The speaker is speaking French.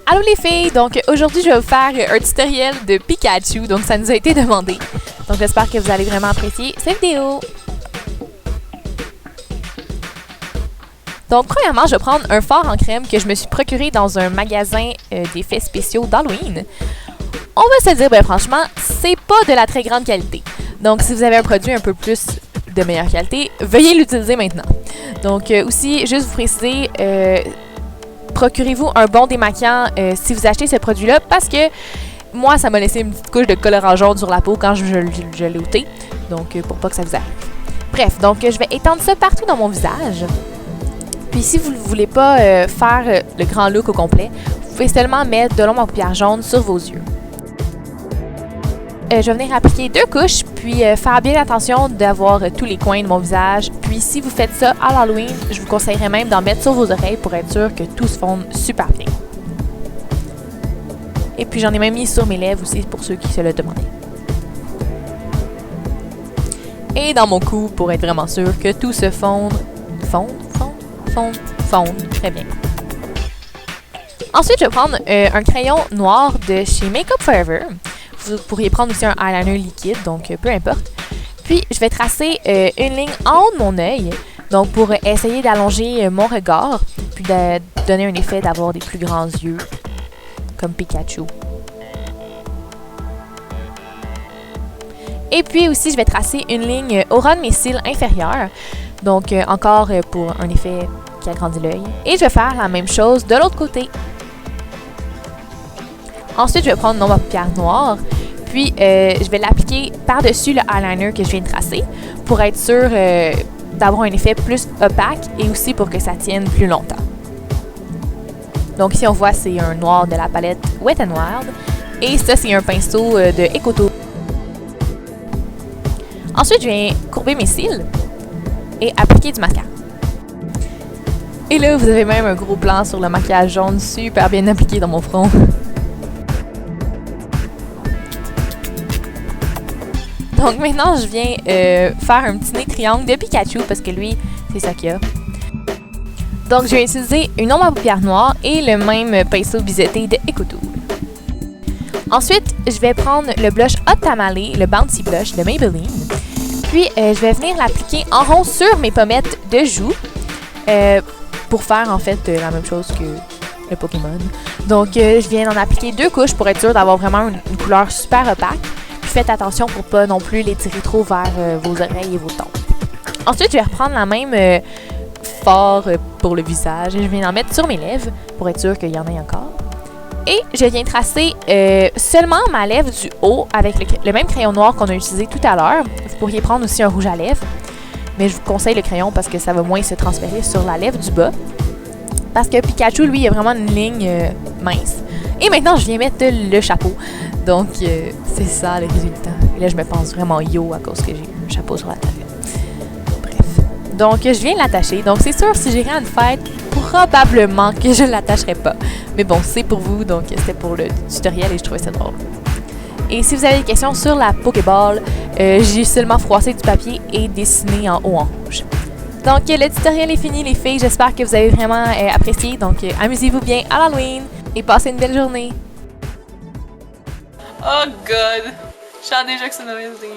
Allô les filles, donc aujourd'hui je vais vous faire un tutoriel de Pikachu, donc ça nous a été demandé. Donc j'espère que vous allez vraiment apprécier cette vidéo. Donc premièrement, je vais prendre un fard en crème que je me suis procuré dans un magasin d'effets spéciaux d'Halloween. On va se dire, ben franchement, c'est pas de la très grande qualité. Donc si vous avez un produit un peu plus de meilleure qualité, veuillez l'utiliser maintenant. Donc aussi, juste vous préciser, procurez-vous un bon démaquillant si vous achetez ce produit-là parce que moi, ça m'a laissé une petite couche de colorant jaune sur la peau quand je l'ai ôté. Donc, pour pas que ça vous arrive. Bref, donc je vais étendre ça partout dans mon visage. Puis si vous ne voulez pas faire le grand look au complet, vous pouvez seulement mettre de l'ombre à paupières jaune sur vos yeux. Je vais venir appliquer 2 couches, puis faire bien attention d'avoir tous les coins de mon visage. Puis si vous faites ça à l'Halloween, je vous conseillerais même d'en mettre sur vos oreilles pour être sûr que tout se fonde super bien. Et puis j'en ai même mis sur mes lèvres aussi pour ceux qui se le demandaient. Et dans mon cou pour être vraiment sûr que tout se fonde. Fonde. Très bien. Ensuite, je vais prendre un crayon noir de chez Makeup Forever. Vous pourriez prendre aussi un eyeliner liquide, donc peu importe. Puis, je vais tracer une ligne en haut de mon œil, donc pour essayer d'allonger mon regard, puis de donner un effet d'avoir des plus grands yeux, comme Pikachu. Et puis aussi, je vais tracer une ligne au ras de mes cils inférieurs, donc encore pour un effet qui agrandit l'œil. Et je vais faire la même chose de l'autre côté. Ensuite, je vais prendre mon ombre à paupières noire, puis je vais l'appliquer par-dessus le eyeliner que je viens de tracer pour être sûr d'avoir un effet plus opaque et aussi pour que ça tienne plus longtemps. Donc ici, on voit, c'est un noir de la palette Wet n Wild et ça, c'est un pinceau de Ekoto. Ensuite, je viens courber mes cils et appliquer du mascara. Et là, vous avez même un gros plan sur le maquillage jaune super bien appliqué dans mon front. Donc maintenant, je viens faire un petit nez triangle de Pikachu parce que lui, c'est ça qu'il a. Donc je vais utiliser une ombre à paupières noire et le même pinceau biseauté de Ekoto. Ensuite, je vais prendre le blush Hot Tamale, le Bouncy Blush de Maybelline. Puis je vais venir l'appliquer en rond sur mes pommettes de joues pour faire en fait la même chose que le Pokémon. Donc je viens d'en appliquer 2 couches pour être sûr d'avoir vraiment une couleur super opaque. Faites attention pour pas non plus les tirer trop vers vos oreilles et vos tempes. Ensuite, je vais reprendre la même fard pour le visage et je viens d'en mettre sur mes lèvres pour être sûr qu'il y en ait encore. Et je viens tracer seulement ma lèvre du haut avec le même crayon noir qu'on a utilisé tout à l'heure. Vous pourriez prendre aussi un rouge à lèvres, mais je vous conseille le crayon parce que ça va moins se transférer sur la lèvre du bas. Parce que Pikachu, lui, il a vraiment une ligne mince. Et maintenant, je viens mettre le chapeau. Donc, c'est ça le résultat. Et là, je me pense vraiment yo à cause que j'ai un chapeau sur la tête. Bref. Donc, je viens l'attacher. Donc, c'est sûr, si j'irais à une fête, probablement que je ne l'attacherai pas. Mais bon, c'est pour vous. Donc, c'était pour le tutoriel et je trouvais ça drôle. Et si vous avez des questions sur la Pokéball, j'ai seulement froissé du papier et dessiné en haut en rouge. Donc, le tutoriel est fini, les filles. J'espère que vous avez vraiment apprécié. Donc, amusez-vous bien à l'Halloween et passez une belle journée. Oh god, je sens déjà que c'est une mauvaise idée.